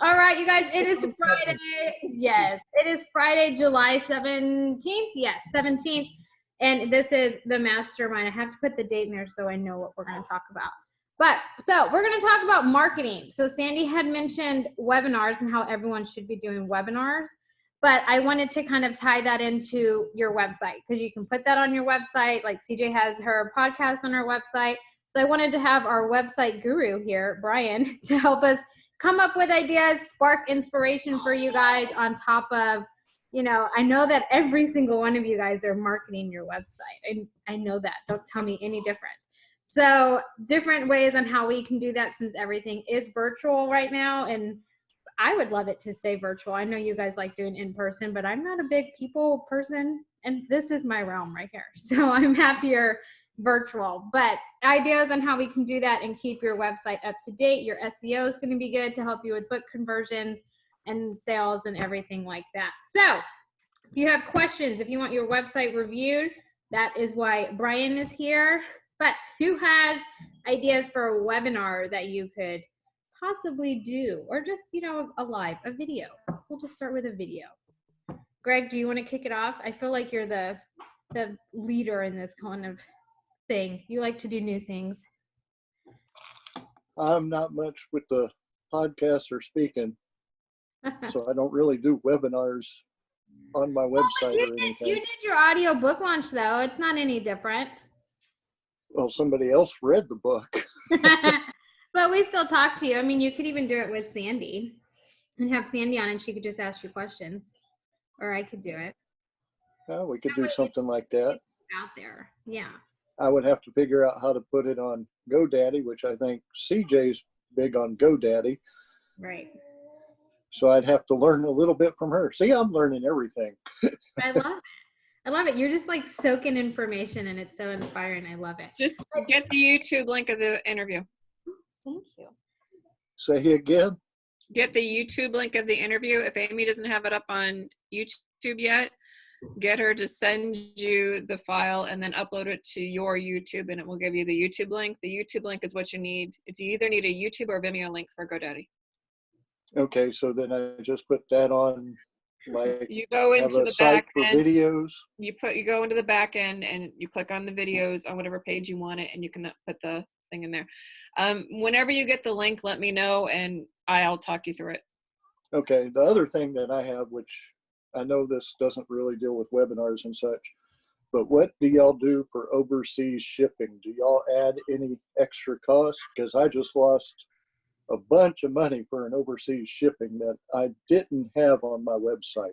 All right, you guys, it is Friday. Yes, it is Friday, July 17th. Yes, 17th. And this is the mastermind. I have to put the date in there so I know what we're going to talk about. But so we're going to talk about marketing. So Sandy had mentioned webinars and how everyone should be doing webinars. But I wanted to kind of tie that into your website because you can put that on your website. Like CJ has her podcast on her website. So I wanted to have our website guru here, Brian, to help us come up with ideas, spark inspiration for you guys on top of, you know, I know that every single one of you guys are marketing your website. I know that. Don't tell me any different. So different ways on how we can do that since everything is virtual right now. And I would love it to stay virtual. I know you guys like doing in person, but I'm not a big people person. And this is my realm right here. So I'm happier virtual, but ideas on how we can do that and keep your website up to date. Your SEO is going to be good to help you with book conversions and sales and everything like that. So if you have questions, if you want your website reviewed, that is why Brian is here. But who has ideas for a webinar that you could possibly do, or just, you know, a video? We'll just start with a video. Greg, do you want to kick it off? I feel like you're the leader in this kind of thing. You like to do new things. I'm not much with the podcast or speaking, so I don't really do webinars on my website or anything. You did your audio book launch though. It's not any different. Well, somebody else read the book. But we still talk to you. I mean, you could even do it with Sandy and have Sandy on and she could just ask you questions, or I could do it. Yeah, we could do something like that. Out there. Yeah. I would have to figure out how to put it on GoDaddy, which I think CJ's big on GoDaddy. Right. So I'd have to learn a little bit from her. See, I'm learning everything. I love it. I love it. You're just like soaking information and it's so inspiring. I love it. Just get the YouTube link of the interview. Thank you. Say again? Get the YouTube link of the interview. If Amy doesn't have it up on YouTube yet, get her to send you the file and then upload it to your YouTube and it will give you the YouTube link. The YouTube link is what you need. It's you either need a YouTube or Vimeo link for GoDaddy. Okay, so then I just put that on, like, you go into the site back for end. videos. You go into the back end and you click on the videos on whatever page you want it, and you can put the thing in there. Whenever you get the link, let me know and I'll talk you through it. Okay, the other thing that I have, which I know this doesn't really deal with webinars and such, but what do y'all do for overseas shipping? Do y'all add any extra cost? Because I just lost a bunch of money for an overseas shipping that I didn't have on my website.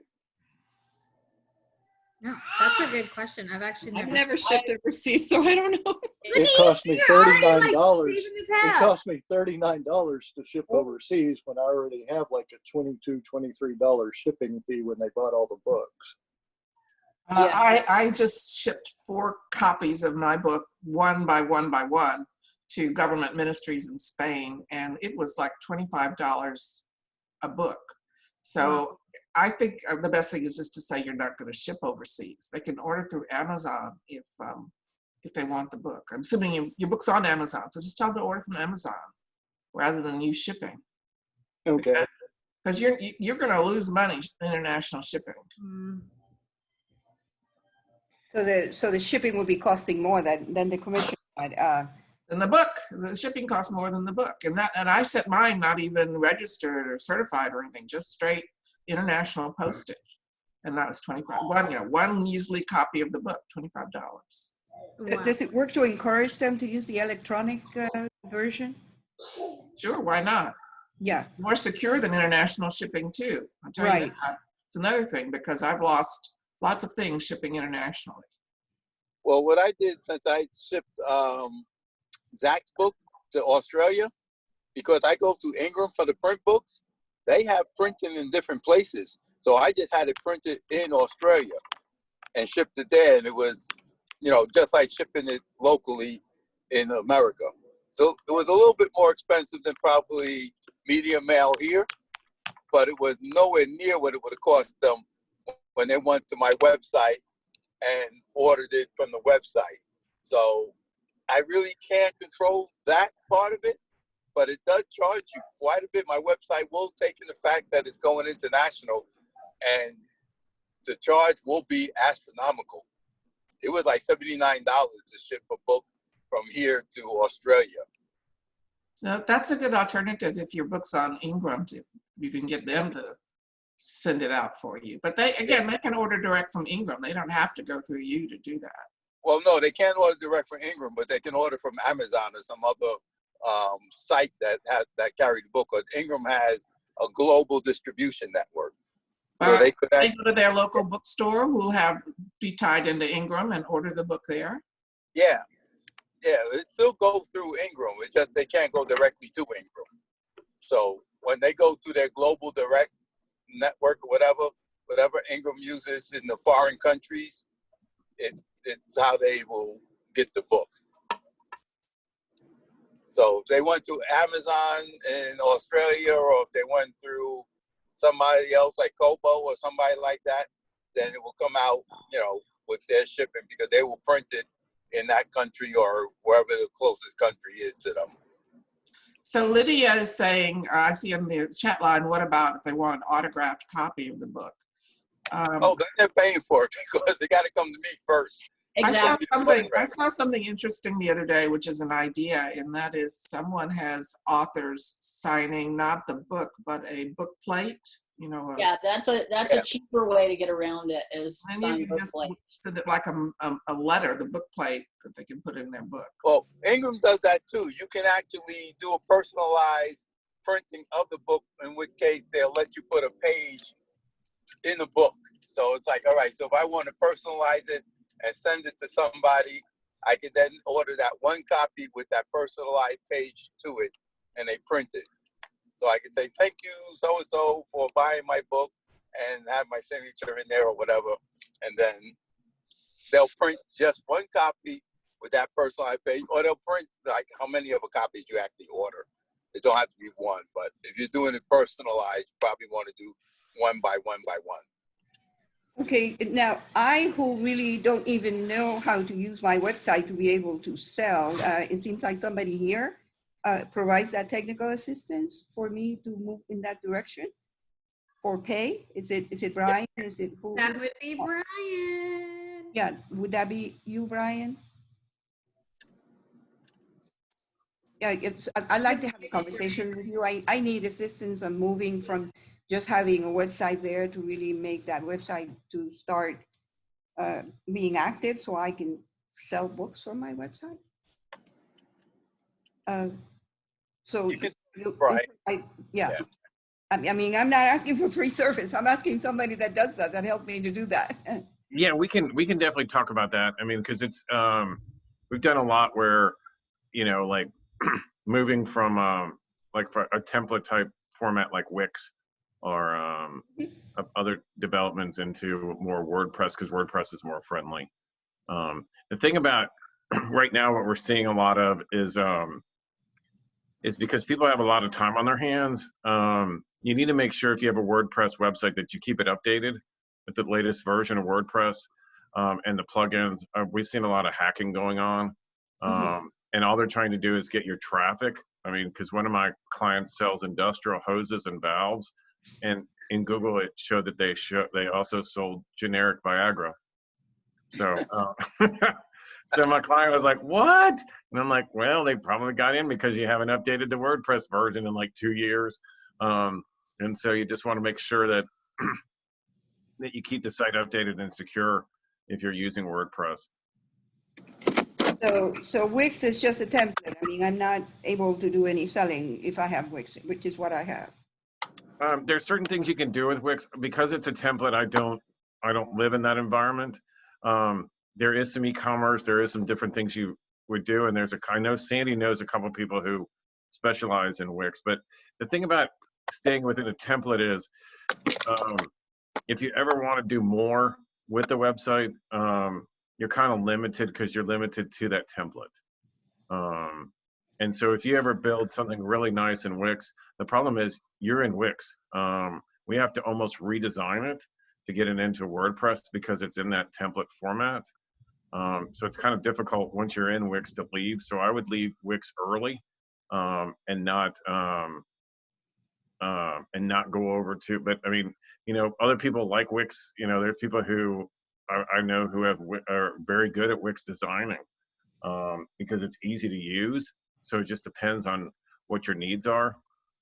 No, that's a good question. I've never shipped overseas, so I don't know. It cost me $39. It It cost me $39 to ship overseas when I already have like a $22, $23 shipping fee when they bought all the books. I just shipped 4 copies of my book, one by one, to government ministries in Spain, and it was like $25 a book. So I think the best thing is just to say you're not going to ship overseas. They can order through Amazon if they want the book. I'm assuming your book's on Amazon, so just tell them to order from Amazon rather than you shipping. Okay. Because you're going to lose money international shipping. So the shipping will be costing more than the commission. Than the book. The shipping costs more than the book, and I set mine not even registered or certified or anything, just straight international postage, and that was $25. One measly copy of the book, $25. Wow. Does it work to encourage them to use the electronic version? Sure, why not? Yeah. It's more secure than international shipping too. I'll tell you that. It's another thing because I've lost lots of things shipping internationally. Well, what I did since I shipped Zach's book to Australia, because I go through Ingram for the print books, they have printing in different places. So I just had it printed in Australia and shipped it there. And it was, just like shipping it locally in America. So it was a little bit more expensive than probably medium mail here, but it was nowhere near what it would have cost them when they went to my website and ordered it from the website. So I really can't control that part of it, but it does charge you quite a bit. My website will take in the fact that it's going international, and the charge will be astronomical. It was like $79 to ship a book from here to Australia. Now, that's a good alternative if your book's on Ingram. You can get them to send it out for you. But they can order direct from Ingram. They don't have to go through you to do that. Well, no, they can't order direct from Ingram, but they can order from Amazon or some other site that carry the book. Because Ingram has a global distribution network. So they could they go to their local bookstore who will be tied into Ingram and order the book there. Yeah, it still goes through Ingram. It's just they can't go directly to Ingram. So when they go through their global direct network or whatever Ingram uses in the foreign countries, it's how they will get the book. So if they went to Amazon in Australia, or if they went through somebody else like Kobo or somebody like that, then it will come out, with their shipping, because they will print it in that country or wherever the closest country is to them. So Lydia is saying, I see in the chat line, what about if they want an autographed copy of the book? Then they're paying for it because they got to come to me first. Exactly. I saw something interesting the other day, which is an idea, and that is someone has authors signing not the book, but a book plate. Yeah, that's a cheaper way to get around it, is and sign you book can just plate. send it like a letter, the book plate that they can put in their book. Well, Ingram does that too. You can actually do a personalized printing of the book, in which case they'll let you put a page in the book. So it's like, all right, so if I want to personalize it and send it to somebody, I can then order that one copy with that personalized page to it, and they print it. So I can say, thank you, so-and-so, for buying my book, and have my signature in there or whatever. And then they'll print just one copy with that personalized page, or they'll print like how many of a copies you actually order. It don't have to be one, but if you're doing it personalized, you probably want to do one by one by one. Okay, now I who really don't even know how to use my website to be able to sell, it seems like somebody here provides that technical assistance for me to move in that direction for pay. Is it Brian? Is it who? That would be Brian. Yeah, would that be you, Brian? Yeah, I'd like to have a conversation with you. I need assistance on moving from just having a website there to really make that website to start being active so I can sell books from my website. So, You can, right. Yeah. I mean, I'm not asking for free service. I'm asking somebody that does that helped me to do that. Yeah, we can definitely talk about that. I mean, because it's we've done a lot where, like moving from like for a template type format like Wix or other developments into more WordPress, because WordPress is more friendly. The thing about right now, what we're seeing a lot of is because people have a lot of time on their hands. You need to make sure if you have a WordPress website that you keep it updated with the latest version of WordPress and the plugins. We've seen a lot of hacking going on. And all they're trying to do is get your traffic. I mean, because one of my clients sells industrial hoses and valves, and in Google it showed that they also sold generic Viagra. So, so my client was like, "What?" And I'm like, "Well, they probably got in because you haven't updated the WordPress version in like 2 years, and so you just want to make sure that that you keep the site updated and secure if you're using WordPress." So Wix is just a template. I mean, I'm not able to do any selling if I have Wix, which is what I have. There's certain things you can do with Wix because it's a template. I don't live in that environment. There is some e-commerce. There is some different things you would do, and I know Sandy knows a couple of people who specialize in Wix. But the thing about staying within a template is, if you ever want to do more with the website, you're kind of limited because you're limited to that template. And so if you ever build something really nice in Wix, the problem is you're in Wix. We have to almost redesign it to get it into WordPress because it's in that template format. So it's kind of difficult once you're in Wix to leave. So I would leave Wix early and not go over to. But I mean, other people like Wix. There's people who I know who are very good at Wix designing, because it's easy to use. So it just depends on what your needs are.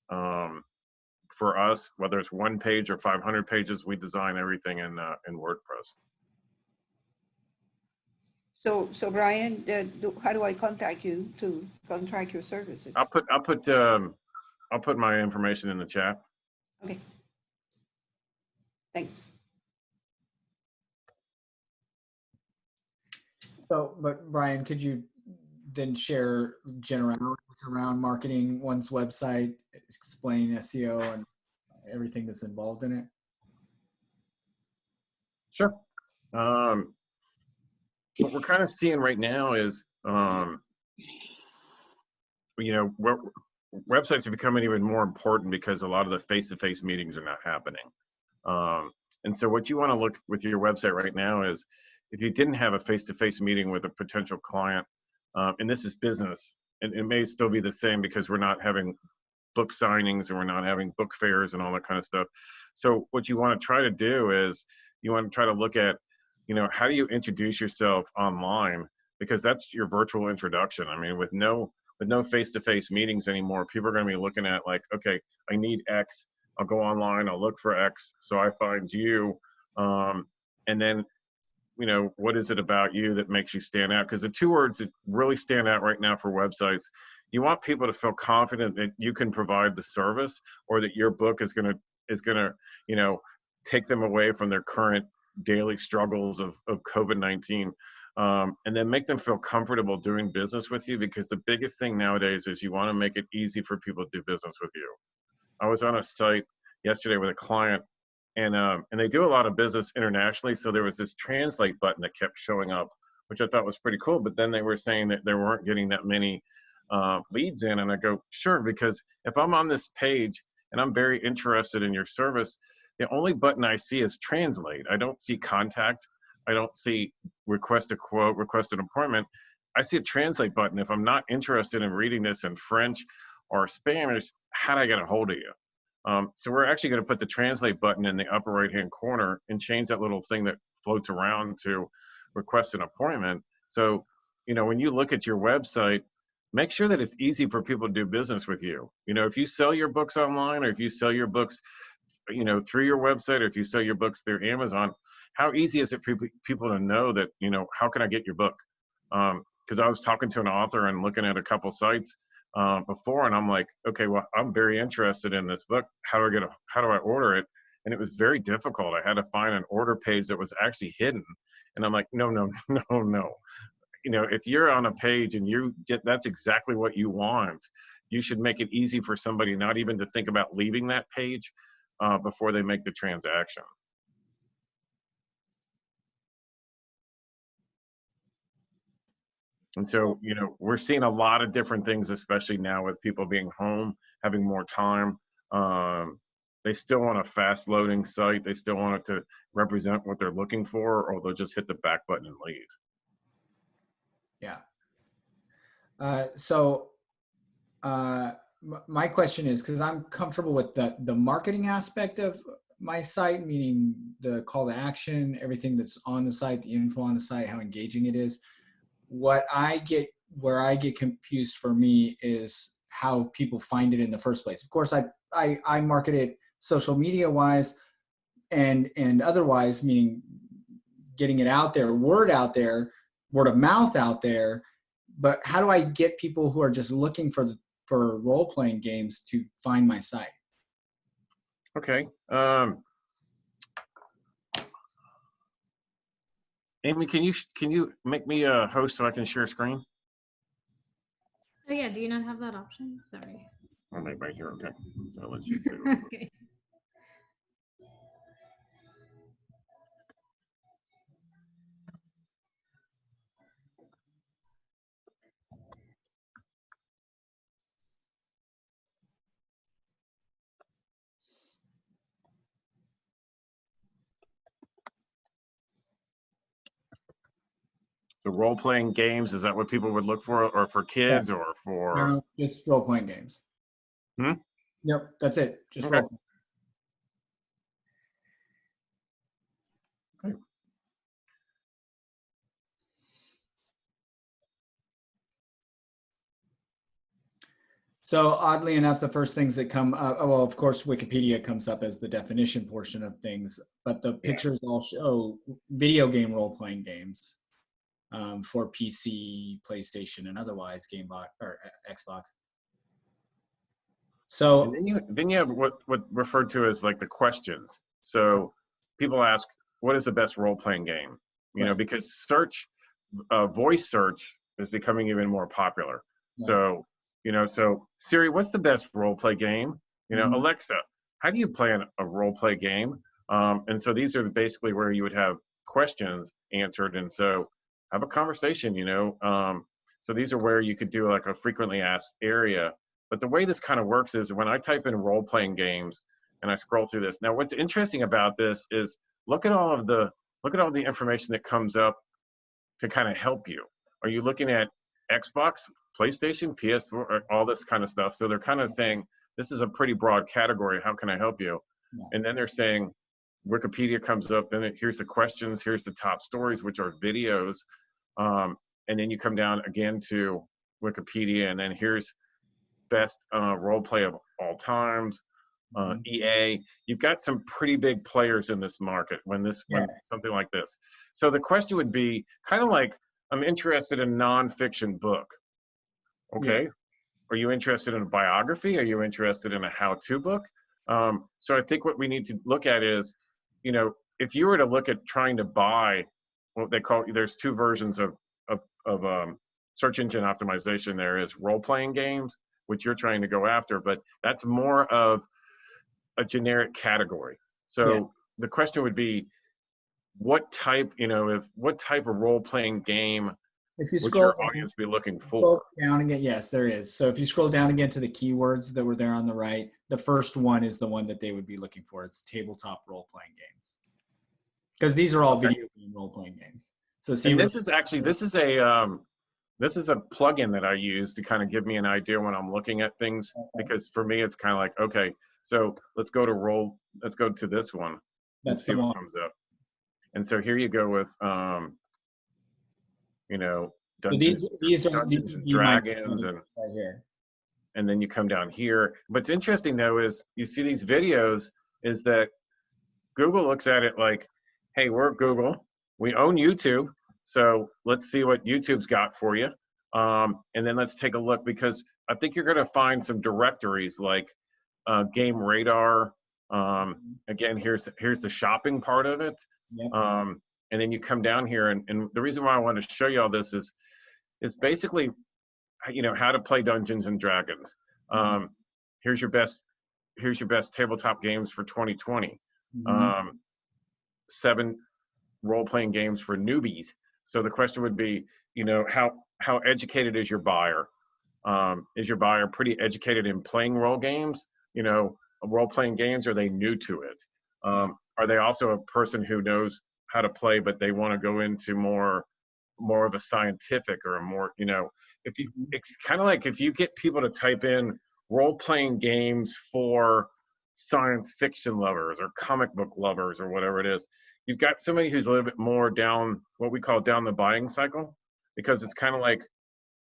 For us, whether it's 1 page or 500 pages, we design everything in WordPress. So Brian, how do I contact you to contract your services? I'll put my information in the chat. Okay. Thanks. So, but Brian, could you then share generalities around marketing one's website, explain SEO and everything that's involved in it? Sure. What we're kind of seeing right now is, websites are becoming even more important because a lot of the face-to-face meetings are not happening. And so what you want to look with your website right now is, if you didn't have a face-to-face meeting with a potential client, and this is business, and it may still be the same because we're not having book signings and we're not having book fairs and all that kind of stuff. So what you want to try to do is you want to try to look at, how do you introduce yourself online? Because that's your virtual introduction. I mean, with no face-to-face meetings anymore, people are going to be looking at like, okay, I need X. I'll go online, I'll look for X. So I find you. And then, what is it about you that makes you stand out? Because the two words that really stand out right now for websites, you want people to feel confident that you can provide the service, or that your book is gonna, take them away from their current daily struggles of COVID-19, and then make them feel comfortable doing business with you. Because the biggest thing nowadays is you want to make it easy for people to do business with you. I was on a site yesterday with a client, and they do a lot of business internationally. So there was this translate button that kept showing up, which I thought was pretty cool. But then they were saying that they weren't getting that many leads in. And I go, sure, because if I'm on this page and I'm very interested in your service, the only button I see is translate. I don't see contact. I don't see request a quote, request an appointment. I see a translate button. If I'm not interested in reading this in French or Spanish, how do I get a hold of you? So we're actually going to put the translate button in the upper right-hand corner and change that little thing that floats around to request an appointment. So, when you look at your website, make sure that it's easy for people to do business with you. If you sell your books online, or if you sell your books, through your website, or if you sell your books through Amazon, how easy is it for people to know that, how can I get your book? Because I was talking to an author and looking at a couple sites before, and I'm like, okay, well, I'm very interested in this book. How do I order it? And it was very difficult. I had to find an order page that was actually hidden. And I'm like, no. If you're on a page and that's exactly what you want, you should make it easy for somebody not even to think about leaving that page before they make the transaction. And so, we're seeing a lot of different things, especially now with people being home, having more time. They still want a fast loading site. They still want it to represent what they're looking for, or they'll just hit the back button and leave. Yeah. My question is, because I'm comfortable with the marketing aspect of my site, meaning the call to action, everything that's on the site, the info on the site, how engaging it is. Where I get confused for me is how people find it in the first place. Of course, I market it social media wise and otherwise, meaning getting it out there, word of mouth out there. But how do I get people who are just looking for role-playing games to find my site? Okay. Amy, can you make me a host so I can share screen? Oh yeah, do you not have that option? Sorry. I'll make right here. Okay. So let's just see. Okay. So role-playing games, is that what people would look for, or for kids, or for? No, just role-playing games. Hmm? Yep, that's it. Just Okay. role. Okay. So oddly enough, the first things that come up, well, of course, Wikipedia comes up as the definition portion of things, but the pictures all show video game role-playing games for PC, PlayStation, and otherwise Gamebot or Xbox. So And then you have what referred to as like the questions. So people ask, what is the best role-playing game? You know, Right. because search, voice search is becoming even more popular. Right. So, you know, so Siri, what's the best role-play game? You know, Mhm. Alexa, how do you play a role-play game? And so these are basically where you would have questions answered. And so have a conversation, you know. So these are where you could do like a frequently asked area. But the way this kind of works is when I type in role-playing games and I scroll through this. Now, what's interesting about this is look at all the information that comes up to kind of help you. Are you looking at Xbox, PlayStation, PS4, all this kind of stuff? So they're kind of saying this is a pretty broad category. How can I help you? Yeah. And then they're saying Wikipedia comes up. Then here's the questions. Here's the top stories, which are videos. And then you come down again to Wikipedia, and then here's best role play of all times. EA, you've got some pretty big players in this market when something like this. So the question would be kind of like, I'm interested in nonfiction book. Okay. Yeah. Are you interested in a biography? Are you interested in a how-to book? So I think what we need to look at is, you know, if you were to look at trying to buy what they call, there's two versions of search engine optimization. There is role-playing games, which you're trying to go after, but that's more of a generic category. So the question would be, what type of role-playing game if you would scroll your down, audience be looking for? scroll down again, yes, there is. So if you scroll down again to the keywords that were there on the right, the first one is the one that they would be looking for. It's tabletop role-playing games. Because these are all video game role-playing games. So see, And this is a plugin that I use to kind of give me an idea when I'm looking at things, because for me it's kind of like, okay, so let's go to this one. that's see the what one. comes up. And so here you go with you know, So Dungeons these and would be Dragons, and right here. and then you come down here. What's interesting though is you see these videos is that Google looks at it like, hey, we're Google, we own YouTube, so let's see what YouTube's got for you. And then let's take a look, because I think you're going to find some directories like Game Radar. Again, here's the shopping part of it. Yep. And then you come down here, and the reason why I wanted to show you all this is basically, you know, how to play Dungeons and Dragons. Here's your best tabletop games for 2020. 7 role-playing games for newbies. So the question would be, you know, how educated is your buyer? Is your buyer pretty educated in playing role games? You know, role-playing games, are they new to it? Are they also a person who knows how to play, but they want to go into more of a scientific or a more, you know, it's kind of like if you get people to type in role-playing games for science fiction lovers or comic book lovers or whatever it is, you've got somebody who's a little bit more down what we call down the buying cycle, because it's kind of like,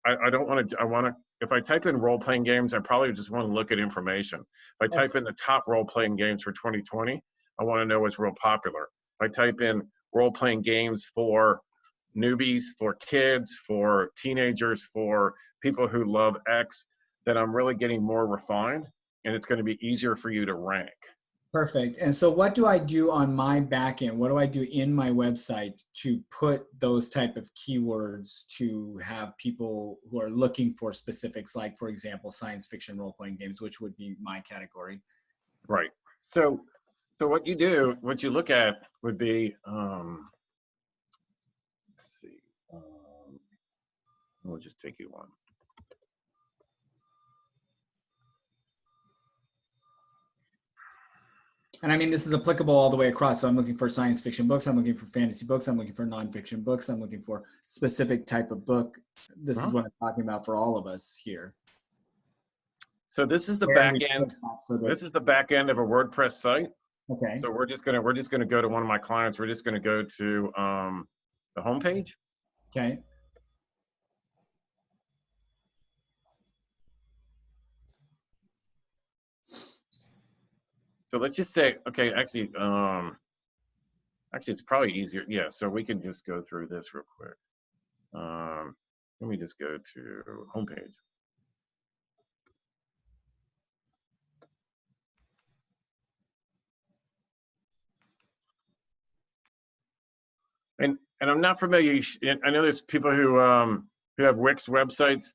I want to, if I type in role-playing games, I probably just want to look at information. If I type in the top role-playing games for 2020, I want to know what's real popular. If I type in role-playing games for newbies, for kids, for teenagers, for people who love X, then I'm really getting more refined, and it's going to be easier for you to rank. Perfect. And so what do I do on my back end? What do I do in my website to put those type of keywords to have people who are looking for specifics, like, for example, science fiction role-playing games, which would be my category? Right. So what you look at would be, let's see, we'll just take you one. And I mean, this is applicable all the way across. So I'm looking for science fiction books. I'm looking for fantasy books. I'm looking for nonfiction books. I'm looking for specific type of book. This is what I'm talking about for all of us here. So this is the Where back we end. put that so that- This is the back end of a WordPress site. Okay. So we're just gonna go to one of my clients. We're just gonna go to the homepage. Okay. So let's just say, okay, actually, it's probably easier. Yeah, so we can just go through this real quick. Let me just go to homepage. And I'm not familiar. I know there's people who have Wix websites.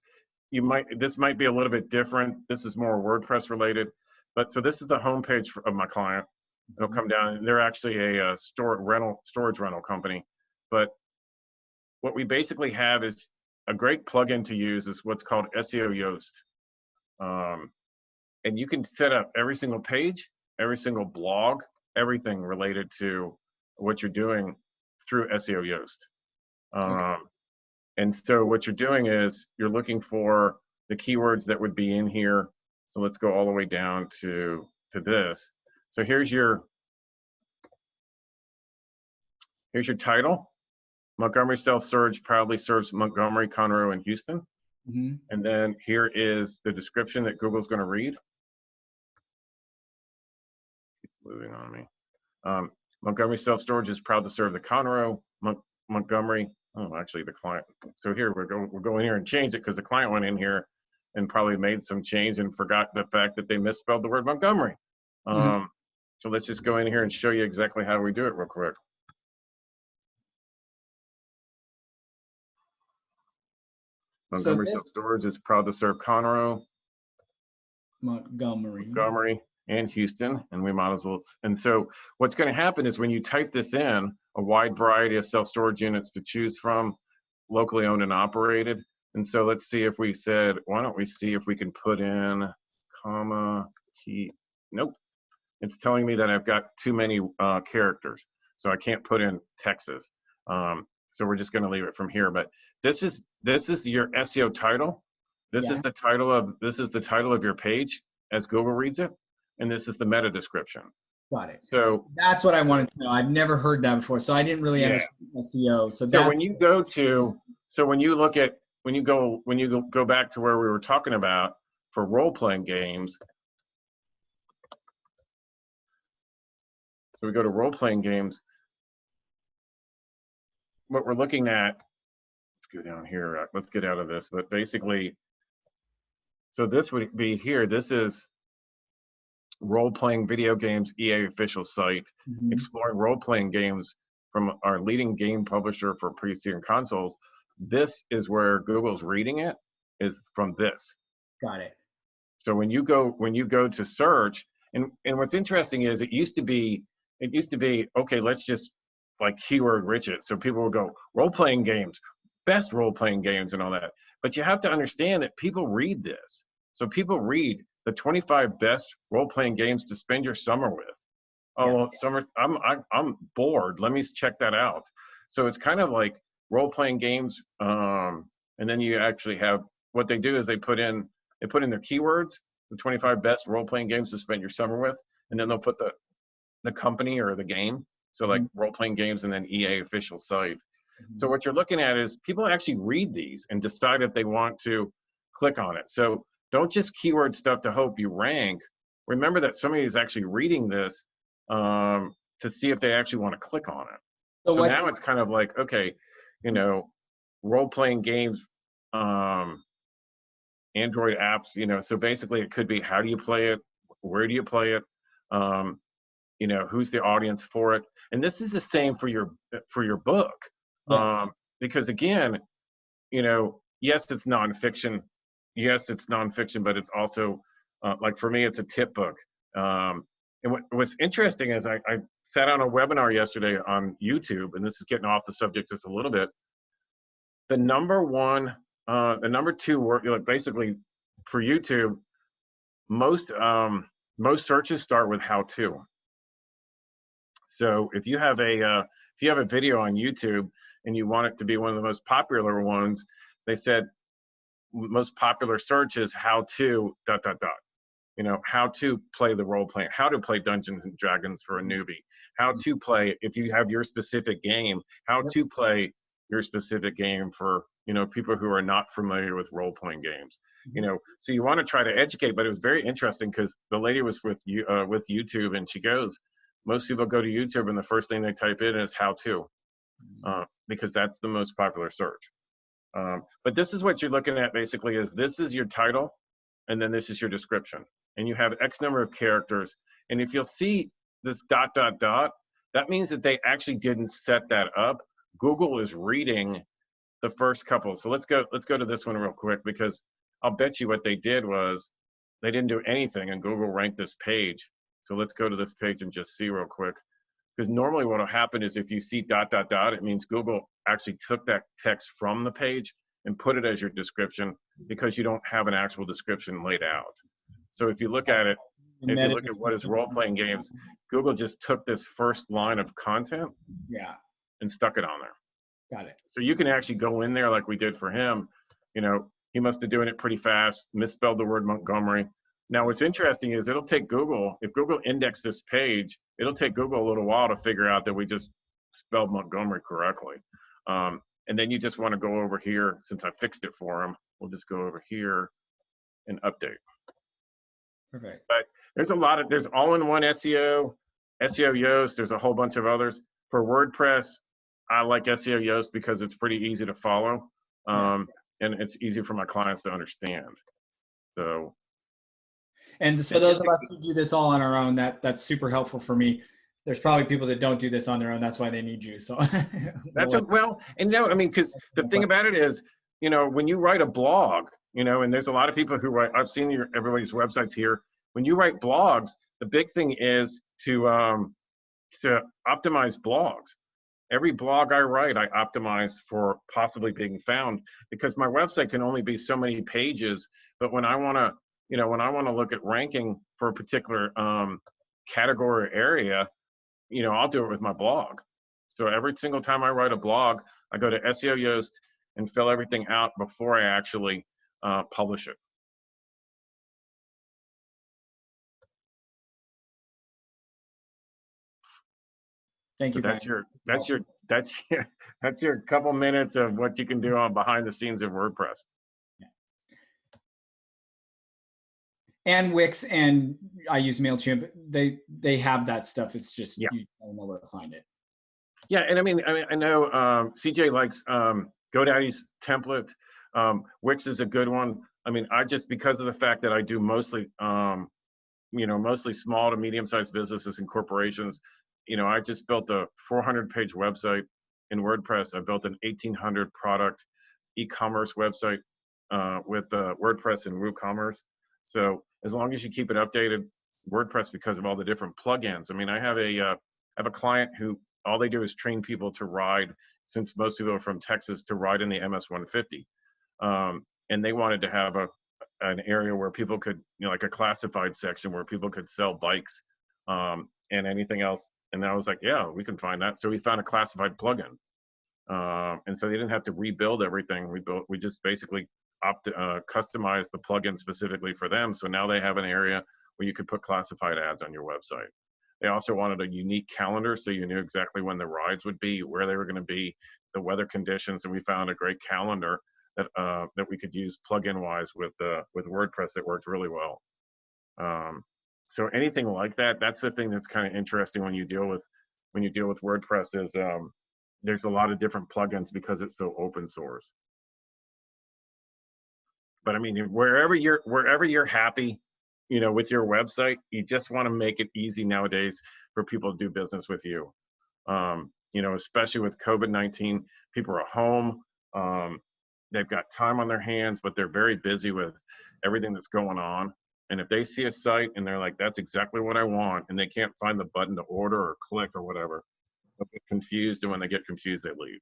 This might be a little bit different. This is more WordPress related. But so this is the homepage of my client. It'll come down. They're actually a storage rental company. But what we basically have is a great plugin to use is what's called SEO Yoast. And you can set up every single page, every single blog, everything related to what you're doing through SEO Yoast. And so what you're doing is you're looking for the keywords that would be in here. So let's go all the way down to this. So here's your title. Montgomery Self-Storage proudly serves Montgomery, Conroe, and Houston. Mm-hmm. And then here is the description that Google's going to read. Keep moving on me. Montgomery Self-Storage is proud to serve the Conroe, Montgomery. Oh, actually, the client. So here we're going here and change it because the client went in here and probably made some change and forgot the fact that they misspelled the word Montgomery. So let's just go in here and show you exactly how we do it real quick. Montgomery Self-Storage is proud to serve Conroe, Montgomery, and Houston, and we might as well. And so what's going to happen is when you type this in, a wide variety of self-storage units to choose from, locally owned and operated. And so let's see if we said, why don't we see if we can put in comma T. Nope. It's telling me that I've got too many characters. So I can't put in Texas. So we're just going to leave it from here. But this is your SEO title. This is the title of your page as Google reads it, and this is the meta description. Got it. So that's what I wanted to know. I've never heard that before, so I didn't really understand SEO. So when you go to, when you go back to where we were talking about for role-playing games. So we go to role-playing games. What we're looking at, let's go down here. Let's get out of this. But basically, so this would be here. This is role-playing video games EA official site, exploring role-playing games from our leading game publisher for PC and consoles. This is where Google's reading it, is from this. Got it. So when you go to search, and what's interesting is it used to be okay, let's just like keyword rich it. So people would go role-playing games, best role-playing games and all that. But you have to understand that people read this. So people read the 25 best role-playing games to spend your summer with. Oh, well, summer, I'm bored. Let me check that out. So it's kind of like role-playing games. And then you actually have, what they do is they put in their keywords, the 25 best role-playing games to spend your summer with, and then they'll put the company or the game. So like role-playing games and then EA official site. So what you're looking at is people actually read these and decide if they want to click on it. So don't just keyword stuff to hope you rank. Remember that somebody is actually reading this to see if they actually want to click on it. So now it's kind of like, okay, role-playing games, Android apps, so basically it could be, how do you play it? Where do you play it? Who's the audience for it? And this is the same for your book. Yes. Because again, yes, it's nonfiction. Yes, it's nonfiction, but it's also like for me, it's a tip book. And what's interesting is I sat on a webinar yesterday on YouTube, and this is getting off the subject just a little bit. The number two word, basically for YouTube, most searches start with how to. So if you have a video on YouTube and you want it to be one of the most popular ones, they said most popular search is how to ... You know, how to play the role playing, how to play Dungeons and Dragons for a newbie, how to play, if you have your specific game, how to play your specific game for, you know, people who are not familiar with role playing games. You know, so you want to try to educate. But it was very interesting because the lady was with you with YouTube, and she goes, most people go to YouTube and the first thing they type in is how to, because that's the most popular search. But this is what you're looking at basically, is this is your title, and then this is your description. And you have X number of characters. And if you'll see this ... that means that they actually didn't set that up. Google is reading the first couple. So let's go to this one real quick, because I'll bet you what they did was they didn't do anything and Google ranked this page. So let's go to this page and just see real quick. Because normally what will happen is if you see ... it means Google actually took that text from the page and put it as your description, because you don't have an actual description laid out. So if you look at it, if you look at what is role-playing games, Google just took this first line of content and stuck it on there. Got it. So you can actually go in there like we did for him. You know, he must have doing it pretty fast, misspelled the word Montgomery. Now what's interesting is it'll take Google, if Google indexed this page, it'll take Google a little while to figure out that we just spelled Montgomery correctly. And then you just want to go over here, since I fixed it for him, we'll just go over here and update. Perfect. But there's there's all-in-one SEO, SEO Yoast, there's a whole bunch of others. For WordPress, I like SEO Yoast because it's pretty easy to follow, and it's easy for my clients to understand. So. And so those of us who do this all on our own, that's super helpful for me. There's probably people that don't do this on their own. That's why they need you. So that's I mean, because the thing about it is, you know, when you write a blog, you know, and there's a lot of people who write, I've seen everybody's websites here. When you write blogs, the big thing is to optimize blogs. Every blog I write, I optimize for possibly being found, because my website can only be so many pages. But when I want to, you know, when I want to look at ranking for a particular category or area, you know, I'll do it with my blog. So every single time I write a blog, I go to SEO Yoast and fill everything out before I actually publish it. Thank you. So that's your couple minutes of what you can do on behind the scenes of WordPress. And Wix, and I use MailChimp. They have that stuff. It's just you don't know where to find it. Yeah, and I mean, I know CJ likes GoDaddy's template. Wix is a good one. I mean, because of the fact that I do mostly, you know, mostly small to medium-sized businesses and corporations, you know, I just built a 400-page website in WordPress. I built an 1,800 product e-commerce website with WordPress and WooCommerce. So as long as you keep it updated, WordPress, because of all the different plugins. I mean, I have a client who all they do is train people to ride, since most people are from Texas, to ride in the MS-150. And they wanted to have an area where people could, you know, like a classified section where people could sell bikes and anything else. And I was like, yeah, we can find that. So we found a classified plugin. And so they didn't have to rebuild everything. We just basically customized the plugin specifically for them. So now they have an area where you could put classified ads on your website. They also wanted a unique calendar, so you knew exactly when the rides would be, where they were going to be, the weather conditions, and we found a great calendar that we could use plugin wise with WordPress that worked really well. So anything like that, that's the thing that's kind of interesting when you deal with WordPress is there's a lot of different plugins because it's so open source. But I mean, wherever you're happy, you know, with your website, you just want to make it easy nowadays for people to do business with you. You know, especially with COVID-19, people are home. They've got time on their hands, but they're very busy with everything that's going on. And if they see a site and they're like, that's exactly what I want, and they can't find the button to order or click or whatever, they'll get confused, and when they get confused, they leave.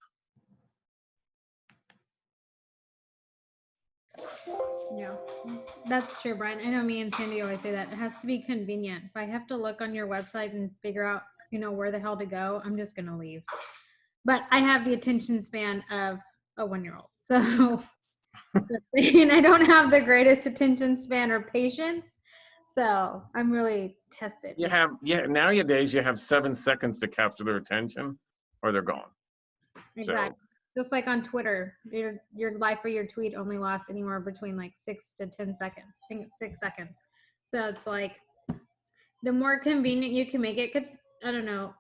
Yeah, that's true, Brian. I know me and Sandy always say that. It has to be convenient. If I have to look on your website and figure out where the hell to go, I'm just gonna leave. But I have the attention span of a 1-year-old, so and I don't have the greatest attention span or patience, so I'm really tested. Nowadays you have 7 seconds to capture their attention or they're gone. Exactly. Just like on Twitter, your life or your tweet only lasts anywhere between like 6 to 10 seconds. I think it's 6 seconds. So it's like the more convenient you can make it, because I don't know,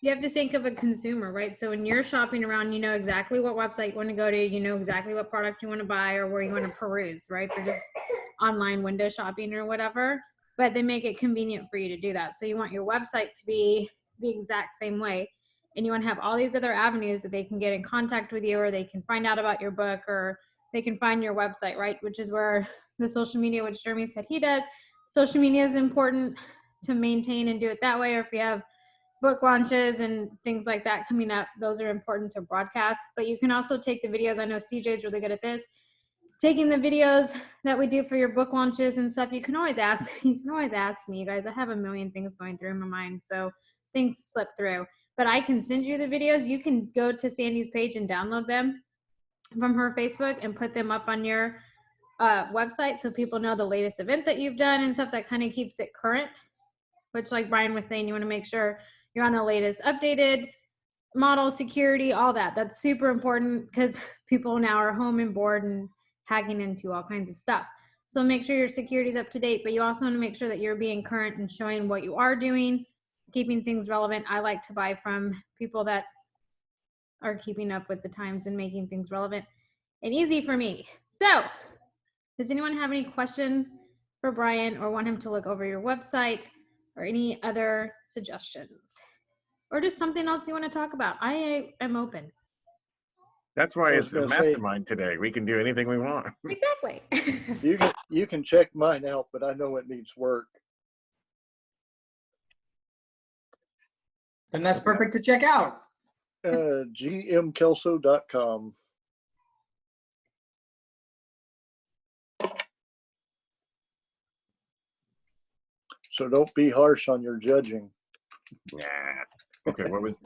you have to think of a consumer, right? So when you're shopping around, you know exactly what website you want to go to, you know exactly what product you want to buy or where you want to peruse, right? For just online window shopping or whatever. But they make it convenient for you to do that. So you want your website to be the exact same way. And you want to have all these other avenues that they can get in contact with you, or they can find out about your book, or they can find your website, right? Which is where the social media, which Jeremy said he does. Social media is important to maintain and do it that way. Or if you have book launches and things like that coming up, those are important to broadcast. But you can also take the videos. I know CJ's really good at this. Taking the videos that we do for your book launches and stuff, you can always ask me, you guys. I have a million things going through my mind, so things slip through. But I can send you the videos. You can go to Sandy's page and download them from her Facebook and put them up on your website so people know the latest event that you've done and stuff. That kind of keeps it current, which, like Brian was saying, you want to make sure you're on the latest updated model, security, all that. That's super important because people now are home and bored and hacking into all kinds of stuff. So make sure your security is up to date, but you also want to make sure that you're being current and showing what you are doing, keeping things relevant. I like to buy from people that are keeping up with the times and making things relevant and easy for me. So does anyone have any questions for Brian or want him to look over your website or any other suggestions? Or just something else you want to talk about? I am open. That's why I was it's a gonna say- mastermind today. We can do anything we want. Exactly. You can check mine out, but I know it needs work. Then that's perfect to check out. gmkelso.com. So don't be harsh on your judging. Nah. Okay, what was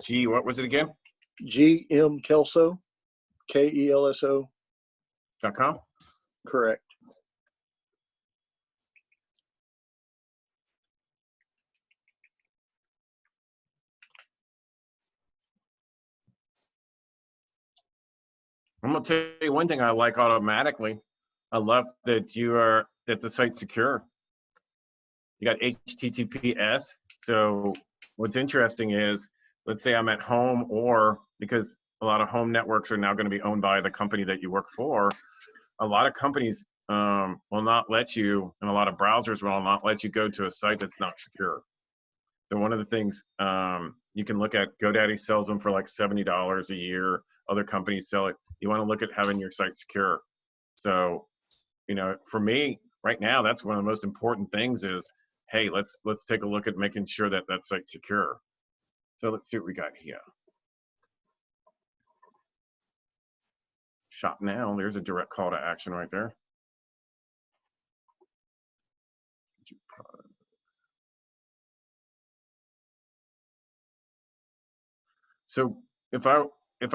it again? gmkelso, KELSO. .com? Correct. I'm gonna tell you one thing I like automatically. I love that that the site's secure. You got HTTPS. So what's interesting is, let's say I'm at home, or because a lot of home networks are now going to be owned by the company that you work for, a lot of companies will not let you, and a lot of browsers will not let you go to a site that's not secure. So one of the things you can look at, GoDaddy sells them for like $70 a year. Other companies sell it. You want to look at having your site secure. So, for me right now, that's one of the most important things is, hey, let's take a look at making sure that that site's secure. So let's see what we got here. Shop now. There's a direct call to action right there. So if I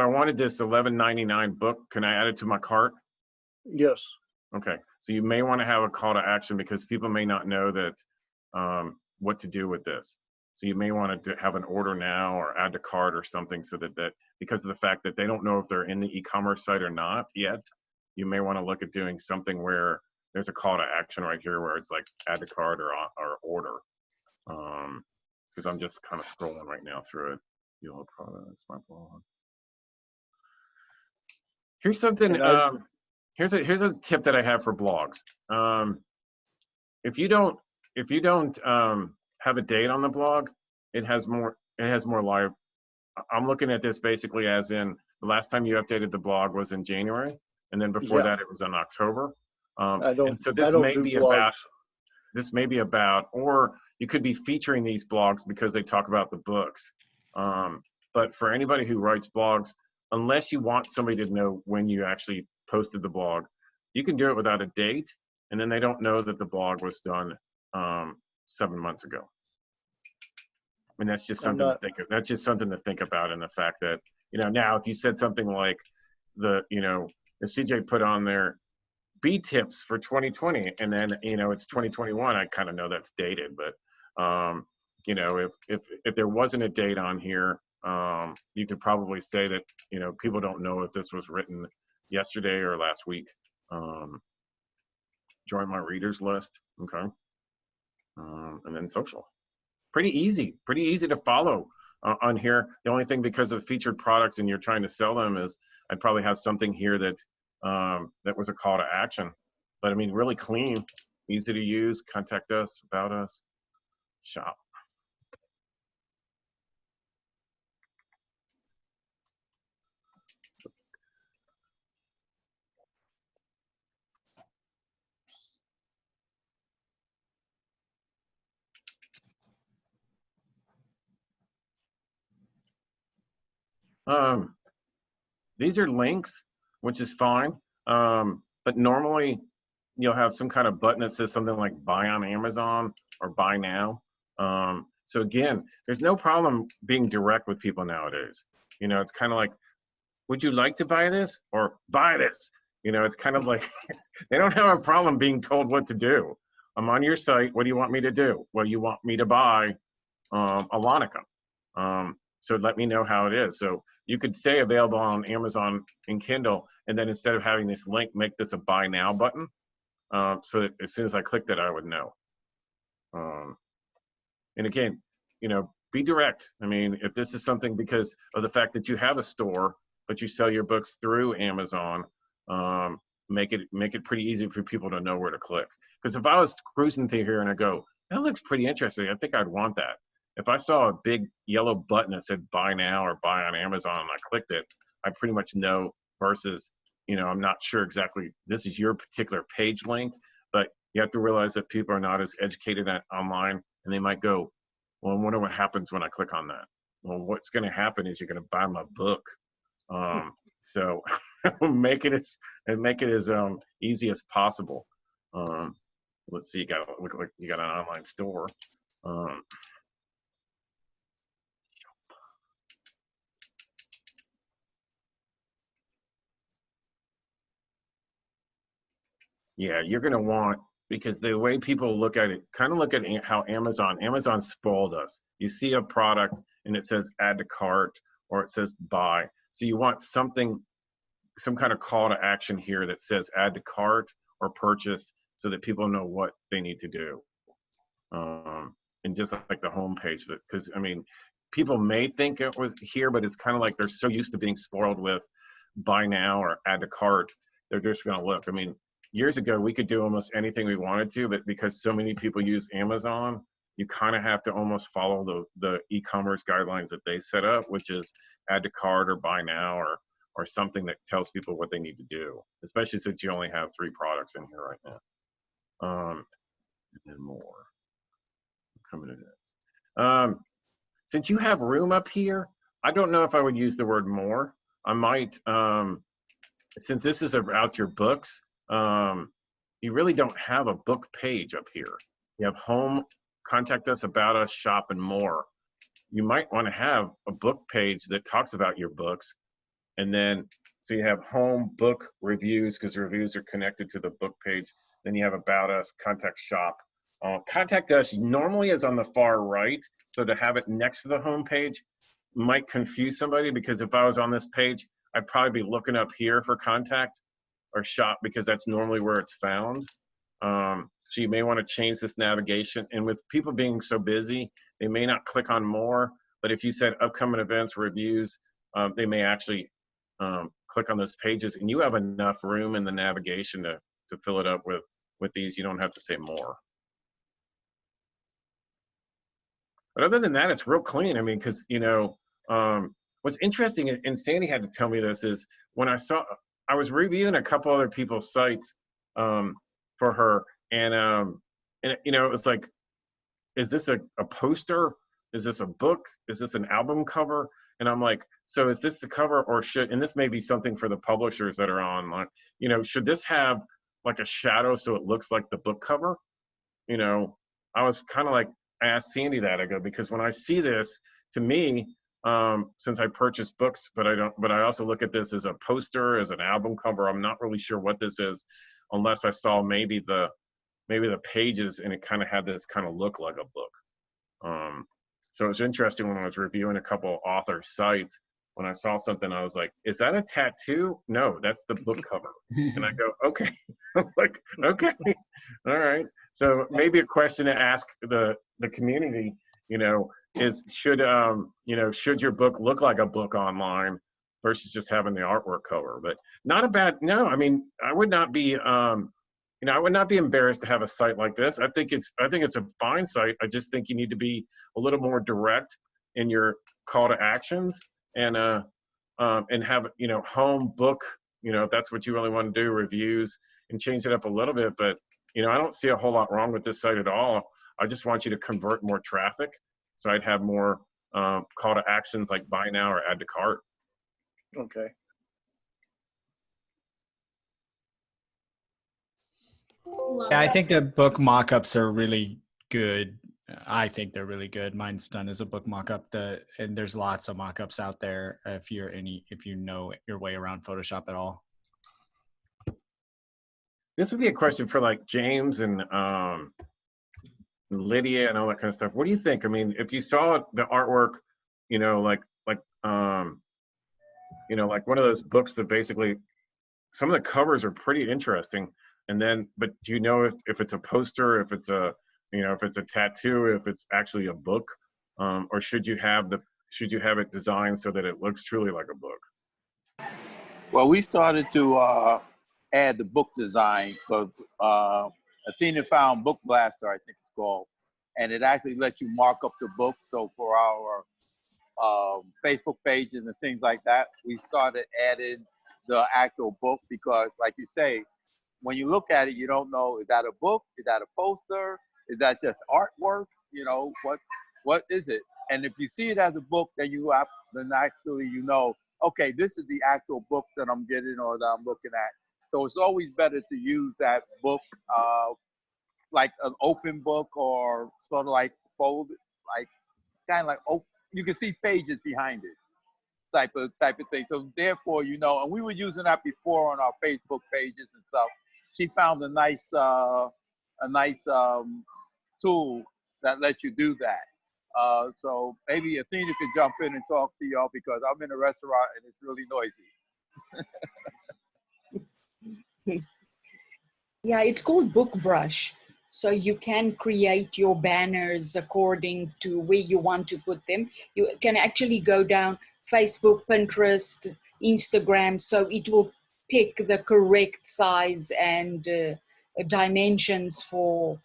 wanted this $11.99 book, can I add it to my cart? Yes. Okay. So you may want to have a call to action because people may not know that what to do with this. So you may want to have an order now or add to cart or something, so that because of the fact that they don't know if they're in the e-commerce site or not yet, you may want to look at doing something where there's a call to action right here where it's like add to cart or order. Because I'm just kind of scrolling right now through it. Your products, my blog. Here's something. Here's a tip that I have for blogs. If you don't have a date on the blog, it has more live. I'm looking at this basically as in the last time you updated the blog was in January, and then before that it was in October. And so this may be about, or you could be featuring these blogs because they talk about the books. But for anybody who writes blogs, unless you want somebody to know when you actually posted the blog, you can do it without a date, and then they don't know that the blog was done 7 months ago. mean, that's just I'm something to not- think of. That's just something to think about in the fact that, now if you said something like the CJ put on there B tips for 2020, and then, it's 2021, I kind of know that's dated, but, if there wasn't a date on here, you could probably say that, people don't know if this was written yesterday or last week. Join my readers list. Okay. And then social. Pretty easy to follow on here. The only thing, because of featured products and you're trying to sell them, is I'd probably have something here that that was a call to action. But I mean, really clean, easy to use. Contact us, about us, shop. These are links, which is fine. But normally you'll have some kind of button that says something like buy on Amazon or buy now. So again, there's no problem being direct with people nowadays. It's kind of like, would you like to buy this or buy this? It's kind of like they don't have a problem being told what to do. I'm on your site. What do you want me to do? Well, you want me to buy Alonica. So let me know how it is. So you could say available on Amazon and Kindle, and then instead of having this link, make this a buy now button. So that as soon as I clicked it, I would know. And again, be direct. I mean, if this is something because of the fact that you have a store, but you sell your books through Amazon, make it pretty easy for people to know where to click. Because if I was cruising through here and I go, that looks pretty interesting, I think I'd want that. If I saw a big yellow button that said buy now or buy on Amazon and I clicked it, I pretty much know, versus, I'm not sure exactly this is your particular page link, but you have to realize that people are not as educated online, and they might go, well, I wonder what happens when I click on that. Well, what's going to happen is you're going to buy my book. So make it as easy as possible. Let's see, you got look like you got an online store. Yeah, you're going to want, because the way people look at it, kind of look at how Amazon spoiled us. You see a product and it says add to cart or it says buy. So you want some kind of call to action here that says add to cart or purchase, so that people know what they need to do. And just like the homepage, because I mean, people may think it was here, but it's kind of like they're so used to being spoiled with buy now or add to cart, they're just going to look. I mean, years ago, we could do almost anything we wanted to, but because so many people use Amazon, you kind of have to almost follow the e-commerce guidelines that they set up, which is add to cart or buy now or something that tells people what they need to do, especially since you only have 3 products in here right now. And then more. Coming to this. Since you have room up here, I don't know if I would use the word more. I might, since this is about your books, you really don't have a book page up here. You have home, contact us, about us, shop, and more. You might want to have a book page that talks about your books. And then, so you have home, book, reviews, because the reviews are connected to the book page. Then you have about us, contact shop. Contact us normally is on the far right. So to have it next to the home page might confuse somebody, because if I was on this page, I'd probably be looking up here for contact or shop, because that's normally where it's found. So you may want to change this navigation. And with people being so busy, they may not click on more, but if you said upcoming events, reviews, they may actually click on those pages, and you have enough room in the navigation to fill it up with these. You don't have to say more. But other than that, it's real clean. I mean, because, what's interesting, and Sandy had to tell me this, is when I was reviewing a couple other people's sites for her, and it was like, is this a poster? Is this a book? Is this an album cover? And I'm like, so is this the cover, or and this may be something for the publishers that are online, should this have like a shadow so it looks like the book cover? I was kind of like, asked Sandy that. I go, because when I see this, to me, since I purchase books, but I also look at this as a poster, as an album cover. I'm not really sure what this is, unless I saw maybe the pages and it kind of had this kind of look like a book. So it was interesting when I was reviewing a couple author sites. When I saw something, I was like, "Is that a tattoo?" No, that's the book cover. And I go, "Okay." I'm like, "Okay, all right." So maybe a question to ask the community, is should your book look like a book online versus just having the artwork cover? But not a bad. No, I mean, I would not be I would not be embarrassed to have a site like this. I think it's a fine site. I just think you need to be a little more direct in your call to actions and have home book, if that's what you really want to do, reviews, and change it up a little bit. But I don't see a whole lot wrong with this site at all. I just want you to convert more traffic, so I'd have more call to actions like buy now or add to cart. Okay. Yeah, I think the book mock-ups are really good. I think they're really good. Mine's done as a book mock-up. And there's lots of mock-ups out there if you know your way around Photoshop at all. This would be a question for like James and Lydia and all that kind of stuff. What do you think? I mean, if you saw the artwork, like one of those books that basically some of the covers are pretty interesting. And then, but do you know if it's a poster, if it's a tattoo, if it's actually a book, or should you have it designed so that it looks truly like a book? Well, we started to add the book design because Athena found Book Blaster, I think it's called, and it actually lets you mark up the book. So for our Facebook pages and things like that, we started adding the actual book because, like you say, when you look at it, you don't know, is that a book? Is that a poster? Is that just artwork? What is it? And if you see it as a book, then actually okay, this is the actual book that I'm getting or that I'm looking at. So it's always better to use that book like an open book or sort of like folded, like kind of like you can see pages behind it. Type of thing. So therefore, and we were using that before on our Facebook pages and stuff. She found a nice tool that lets you do that. So maybe Athena could jump in and talk to y'all because I'm in a restaurant and it's really noisy. Yeah, it's called BookBrush. So you can create your banners according to where you want to put them. You can actually go down Facebook, Pinterest, Instagram, so it will pick the correct size and dimensions for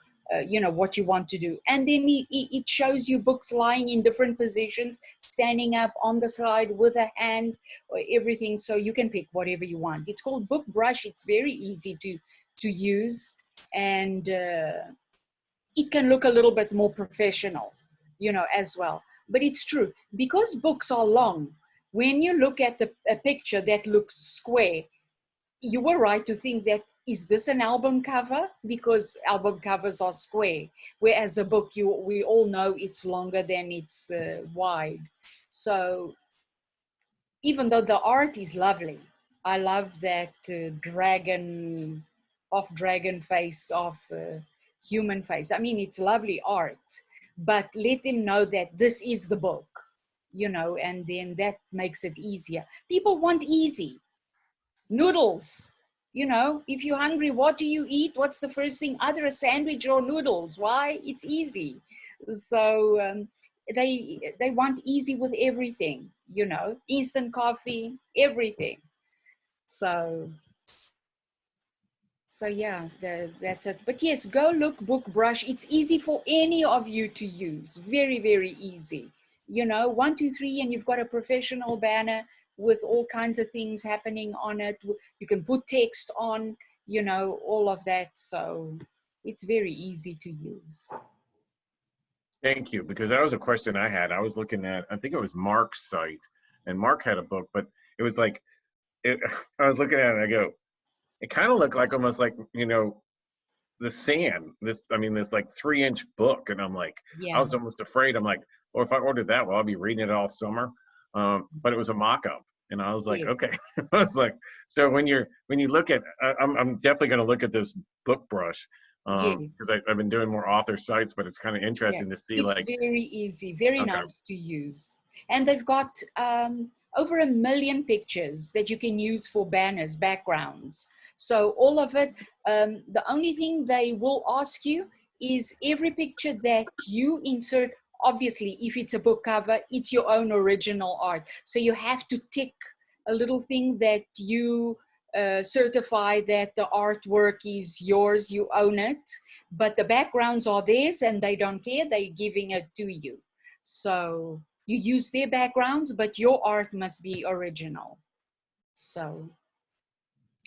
what you want to do. And then it shows you books lying in different positions, standing up on the side with a hand, or everything, so you can pick whatever you want. It's called BookBrush. It's very easy to use, and it can look a little bit more professional, as well. But it's true, because books are long, when you look at a picture that looks square, you were right to think that, is this an album cover? Because album covers are square, whereas a book, we all know it's longer than it's wide. So even though the art is lovely, I love that dragon face, of human face. I mean, it's lovely art, but let them know that this is the book, and then that makes it easier. People want easy. Noodles, if you're hungry, what do you eat? What's the first thing? Either a sandwich or noodles. Why? It's easy. So they want easy with everything, instant coffee, everything. So yeah, that's it. But yes, go look BookBrush. It's easy for any of you to use. Very, very easy. 1, 2, 3, and you've got a professional banner with all kinds of things happening on it. You can put text on, all of that. So it's very easy to use. Thank you, because that was a question I had. I was looking at, I think it was Mark's site, and Mark had a book, but it was like, I was looking at it and I go, it kind of looked like almost like, the sand. This like 3-inch book, and I'm like, I Yeah. was almost afraid. I'm like, well, if I ordered that, well, I'll be reading it all summer. But it was a mock-up, and I was like, Yes. okay. I was like, so when you look at, I'm definitely going to look at this book brush Yes. because I've been doing more author sites, but it's kind of interesting to see It's like, very easy, very okay. nice to use. And they've got over 1 million pictures that you can use for banners, backgrounds. So all of it, the only thing they will ask you is every picture that you insert, obviously, if it's a book cover, it's your own original art. So you have to tick a little thing that you certify that the artwork is yours, you own it, but the backgrounds are theirs and they don't care, they're giving it to you. So you use their backgrounds, but your art must be original. So,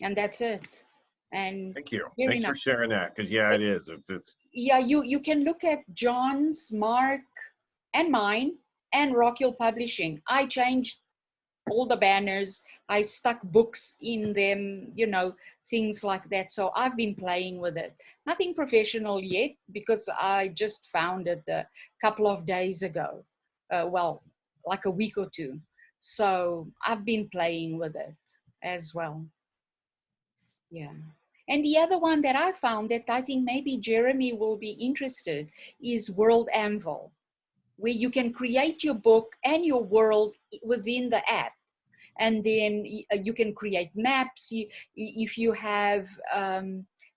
and that's it. And thank you. very Thanks for nice. sharing that, because yeah, it is. It's Yeah, you can look at John's, Mark, and mine, and Rock Hill Publishing. I changed all the banners. I stuck books in them, you know, things like that. So I've been playing with it. Nothing professional yet, because I just found it a couple of days ago. Well, like a week or two. So I've been playing with it as well. Yeah. And the other one that I found that I think maybe Jeremy will be interested is World Anvil, where you can create your book and your world within the app. And then you can create maps. If you have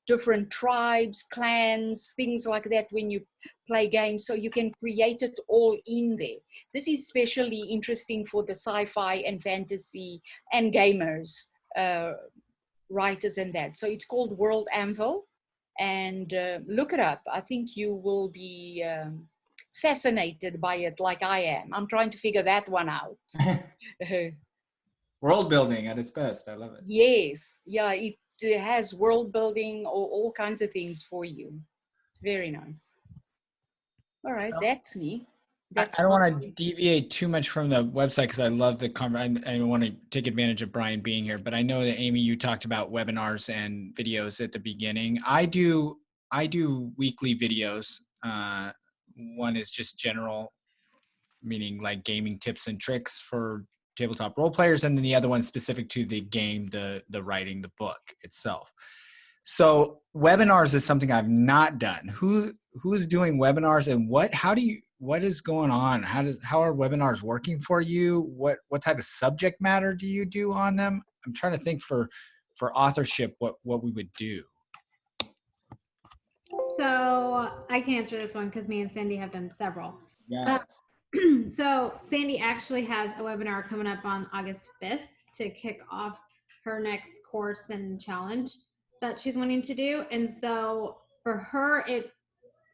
different tribes, clans, things like that when you play games, so you can create it all in there. This is especially interesting for the sci-fi and fantasy and gamers, writers and that. So it's called World Anvil, and look it up. I think you will be fascinated by it like I am. I'm trying to figure that one out. World building at its best. I love it. Yes, yeah, it has world building or all kinds of things for you. It's very nice. All right, that's me. I don't want to deviate too much from the website because I love the conversation. I want to take advantage of Brian being here, but I know that Amy, you talked about webinars and videos at the beginning. I do weekly videos. One is just general, meaning like gaming tips and tricks for tabletop role players, and then the other one specific to the game, the writing, the book itself. So webinars is something I've not done. Who's doing webinars, and what is going on? How are webinars working for you? What type of subject matter do you do on them? I'm trying to think for authorship what we would do. So I can answer this one because me and Sandy have done several. Yes. So Sandy actually has a webinar coming up on August 5th to kick off her next course and challenge that she's wanting to do. And so for her,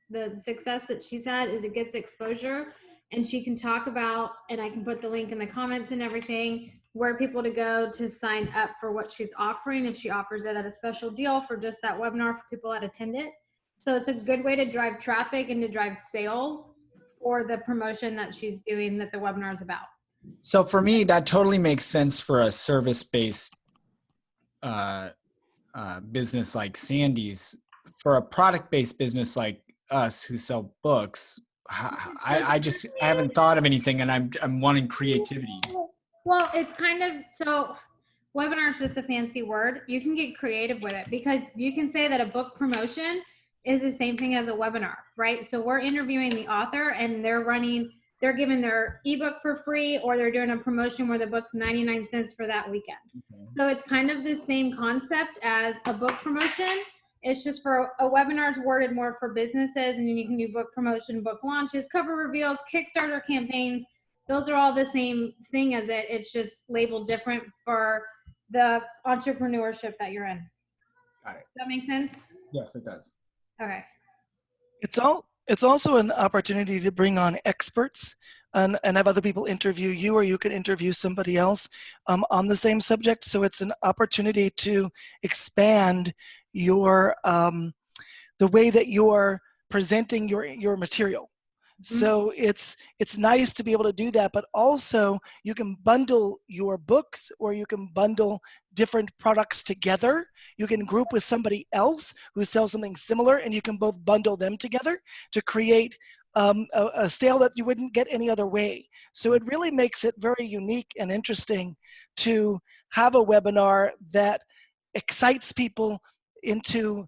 the success that she's had is it gets exposure, and she can talk about, and I can put the link in the comments and everything, where people to go to sign up for what she's offering, if she offers it at a special deal for just that webinar for people that attend it. So it's a good way to drive traffic and to drive sales for the promotion that she's doing, that the webinar is about. So for me, that totally makes sense for a service-based business like Sandy's. For a product-based business like us who sell books, I haven't thought of anything, and I'm wanting creativity. Well, it's kind of, so webinar is just a fancy word. You can get creative with it, because you can say that a book promotion is the same thing as a webinar, right? So we're interviewing the author, and they're giving their ebook for free, or they're doing a promotion where the book's 99 cents for that weekend. Okay. So it's kind of the same concept as a book promotion. It's just for a webinar is worded more for businesses, and then you can do book promotion, book launches, cover reveals, Kickstarter campaigns. Those are all the same thing as it. It's just labeled different for the entrepreneurship that you're in. Got it. Does that make sense? Yes, it does. Okay. It's also an opportunity to bring on experts and have other people interview you, or you can interview somebody else on the same subject. So it's an opportunity to expand your the way that you're presenting your material. So it's nice to be able to do that, but also you can bundle your books, or you can bundle different products together. You can group with somebody else who sells something similar, and you can both bundle them together to create a sale that you wouldn't get any other way. So it really makes it very unique and interesting to have a webinar that excites people into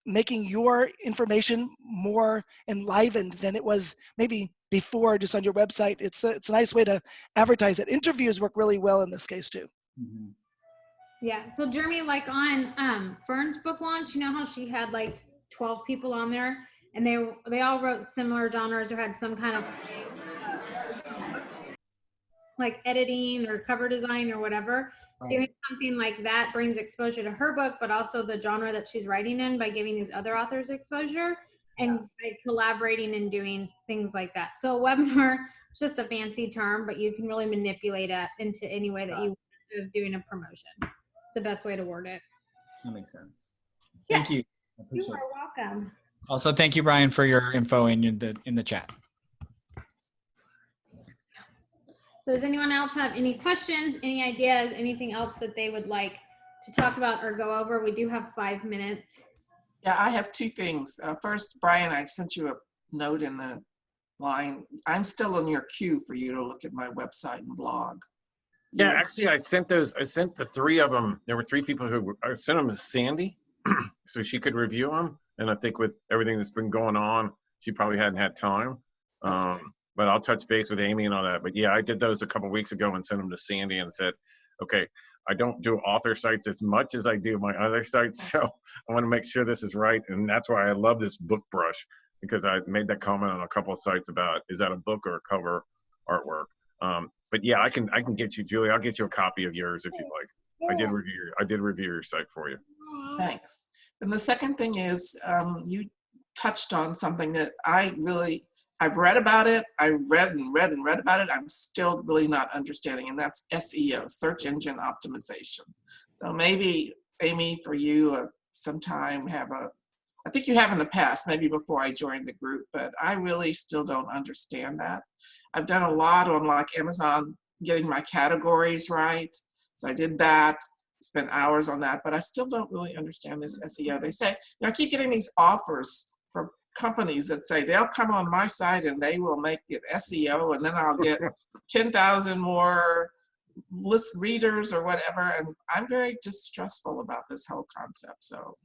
making your information more enlivened than it was maybe before just on your website. It's a nice way to advertise it. Interviews work really well in this case too. Mhm. Yeah. So Jeremy, like on Fern's book launch, you know how she had like 12 people on there, and they all wrote similar genres or had some kind of like editing or cover design or whatever. Doing something like that brings exposure to her book, but also the genre that she's writing in by giving these other authors exposure and by collaborating and doing things like that. So a webinar is just a fancy term, but you can really manipulate it into any way that you want of doing a promotion. It's the best way to word it. That makes sense. Thank you. I You appreciate it. are welcome. Also, thank you, Brian, for your info in the chat. So does anyone else have any questions, any ideas, anything else that they would like to talk about or go over? We do have 5 minutes. Yeah, I have two things. First, Brian, I sent you a note in the line. I'm still in your queue for you to look at my website and blog. Yeah, actually, I sent the 3 of them. There were 3 people I sent them to Sandy so she could review them. And I think with everything that's been going on, she probably hadn't had time. But I'll touch base with Amy and all that. But yeah, I did those a couple weeks ago and sent them to Sandy and said, okay, I don't do author sites as much as I do my other sites. So I want to make sure this is right. And that's why I love this book brush, because I made that comment on a couple of sites about, is that a book or a cover artwork? But yeah, I can get you, Julie, I'll get you a copy of yours if you'd like. I did review your site for you. Thanks. And the second thing is, you touched on something that I've read about it. I read about it. I'm still really not understanding, and that's SEO, search engine optimization. So maybe, Amy, for you, sometime I think you have in the past, maybe before I joined the group, but I really still don't understand that. I've done a lot on like Amazon, getting my categories right. So I did that, spent hours on that, but I still don't really understand this SEO. They say, I keep getting these offers from companies that say they'll come on my site and they will make it SEO, and then I'll get 10,000 more list readers or whatever. And I'm very distrustful about this whole concept. So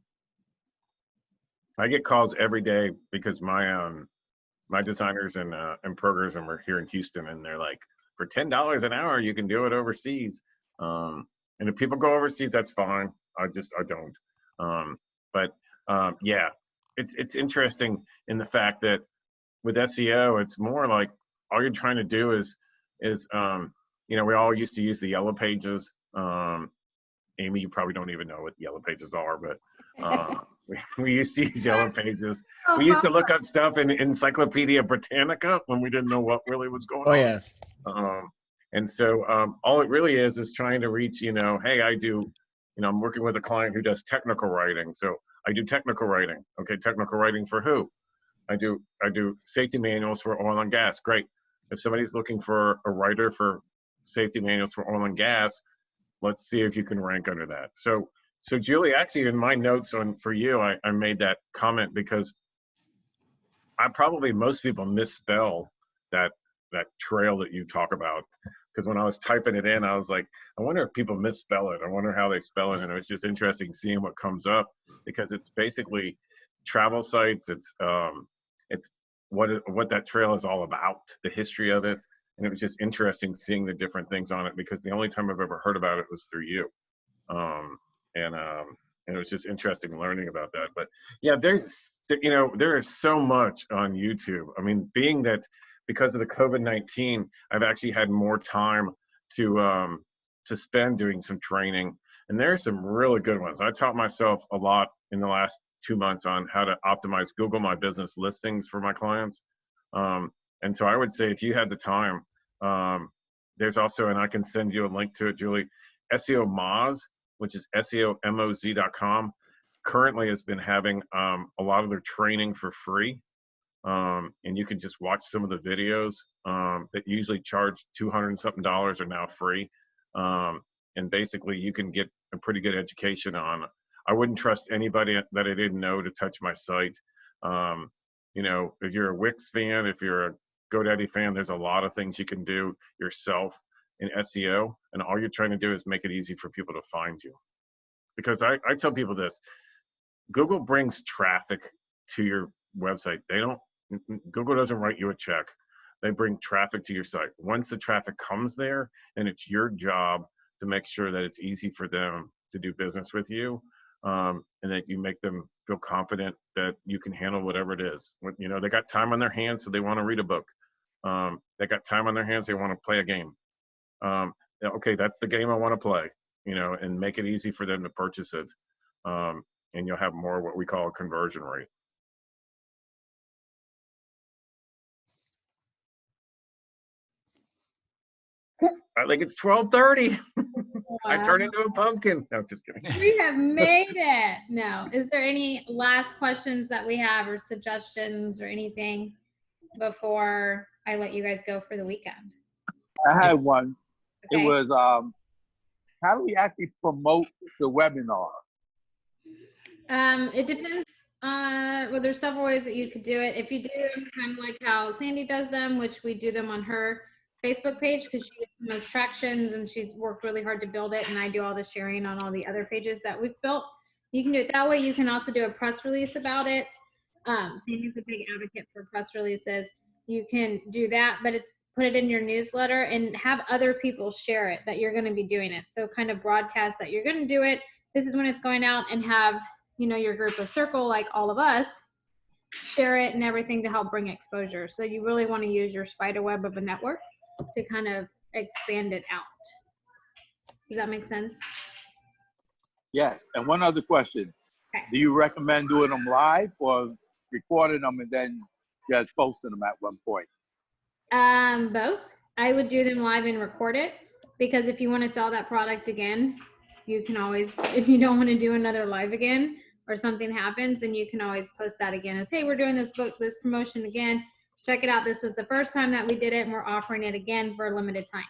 I get calls every day because my designers and programmers are here in Houston, and they're like, for $10 an hour, you can do it overseas. And if people go overseas, that's fine. I don't. Yeah, it's interesting in the fact that with SEO, it's more like all you're trying to do is we all used to use the yellow pages. Amy, you probably don't even know what yellow pages are, but we used to use yellow pages. We used to look up stuff in Encyclopedia Britannica when we didn't know what really was going on. Oh, yes. And so all it really is trying to reach, hey, I'm working with a client who does technical writing. So I do technical writing. Okay, technical writing for who? I do safety manuals for oil and gas. Great. If somebody's looking for a writer for safety manuals for oil and gas, let's see if you can rank under that. So Julie, actually in my notes for you, I made that comment because most people misspell that trail that you talk about. Because when I was typing it in, I was like, I wonder if people misspell it. I wonder how they spell it. And it was just interesting seeing what comes up, because it's basically travel sites. It's what that trail is all about, the history of it. And it was just interesting seeing the different things on it, because the only time I've ever heard about it was through you. And it was just interesting learning about that. But yeah, there is so much on YouTube. I mean, being that because of the COVID-19, I've actually had more time to spend doing some training, and there are some really good ones. I taught myself a lot in the last 2 months on how to optimize Google My Business listings for my clients. And so I would say if you had the time, there's also, and I can send you a link to it, Julie, SEO Moz, which is SEOMOZ.com, currently has been having a lot of their training for free. and you can just watch some of the videos that usually charge $200 and something are now free. And basically you can get a pretty good education on. I wouldn't trust anybody that I didn't know to touch my site. You know, if you're a Wix fan, if you're a GoDaddy fan, there's a lot of things you can do yourself in SEO, and all you're trying to do is make it easy for people to find you. Because I tell people this, Google brings traffic to your website. Google doesn't write you a check. They bring traffic to your site. Once the traffic comes there, then it's your job to make sure that it's easy for them to do business with you, and that you make them feel confident that you can handle whatever it is. You know, they got time on their hands, so they want to read a book. They got time on their hands, they want to play a game. Okay, that's the game I want to play, you know, and make it easy for them to purchase it. And you'll have more what we call a conversion rate. I think it's 12:30. I turned into a pumpkin. No, just kidding. We have made it. No. Is there any last questions that we have or suggestions or anything before I let you guys go for the weekend? I had one. Okay. It was how do we actually promote the webinar? It depends. Well, there's several ways that you could do it. If you do them kind of like how Sandy does them, which we do them on her Facebook page because she gets the most tractions and she's worked really hard to build it, and I do all the sharing on all the other pages that we've built. You can do it that way. You can also do a press release about it. Sandy's a big advocate for press releases. You can do that, but it's put it in your newsletter and have other people share it that you're going to be doing it. So kind of broadcast that you're going to do it. This is when it's going out, and have, you know, your group of circle, like all of us, share it and everything to help bring exposure. So you really want to use your spider web of a network to kind of expand it out. Does that make sense? Yes. And one other question. Okay. Do you recommend doing them live or recording them and then just posting them at one point? Both. I would do them live and record it, because if you want to sell that product again, you can always, if you don't want to do another live again or something happens, then you can always post that again as, hey, we're doing this book, this promotion again. Check it out. This was the first time that we did it, and we're offering it again for a limited time.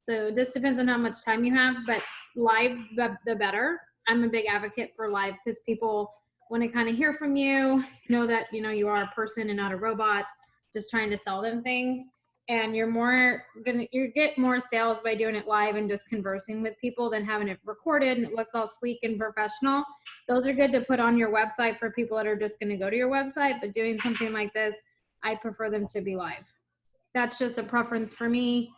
So it just depends on how much time you have, but live, the better. I'm a big advocate for live because people want to kind of hear from you, know that, you know, you are a person and not a robot just trying to sell them things. And you get more sales by doing it live and just conversing with people than having it recorded and it looks all sleek and professional. Those are good to put on your website for people that are just going to go to your website, but doing something like this, I prefer them to be live. That's just a preference for me.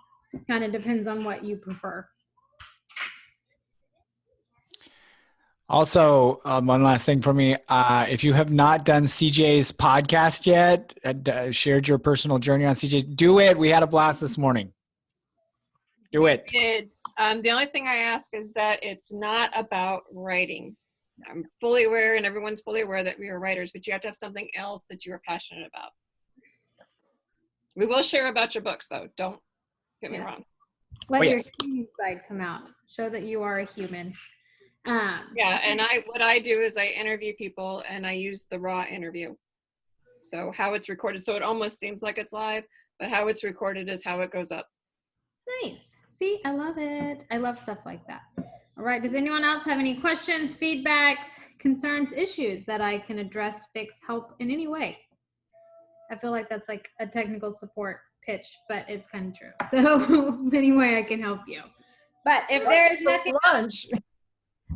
Kind of depends on what you prefer. Also, one last thing for me. If you have not done CJ's podcast yet, shared your personal journey on CJ, do it. We had a blast this morning. Do it. Did. The only thing I ask is that it's not about writing. I'm fully aware, and everyone's fully aware that we are writers, but you have to have something else that you are passionate about. We will share about your books, though. Don't get me wrong. Let your yes. human side come out. Show that you are a human. Yeah, and what I do is I interview people, and I use the raw interview. So how it's recorded, so it almost seems like it's live, but how it's recorded is how it goes up. Nice. See, I love it. I love stuff like that. All right. Does anyone else have any questions, feedbacks, concerns, issues that I can address, fix, help in any way? I feel like that's like a technical support pitch, but it's kind of true. So any way I can help you. But if there is nothing else,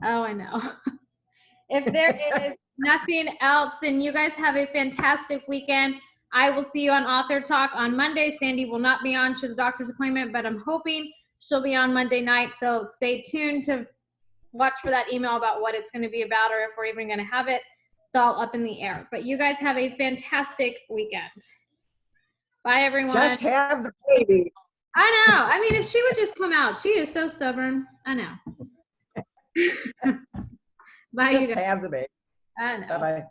oh, I know. If there is nothing else, then you guys have a fantastic weekend. I will see you on Author Talk on Monday. Sandy will not be on. She has a doctor's appointment, but I'm hoping she'll be on Monday night. So stay tuned to watch for that email about what it's going to be about, or if we're even going to have it. It's all up in the air. But you guys have a fantastic weekend. Bye, everyone. Just have the baby. I know. I mean, if she would just come out. She is so stubborn. I know. Bye. Just have the baby. I know. Bye-bye.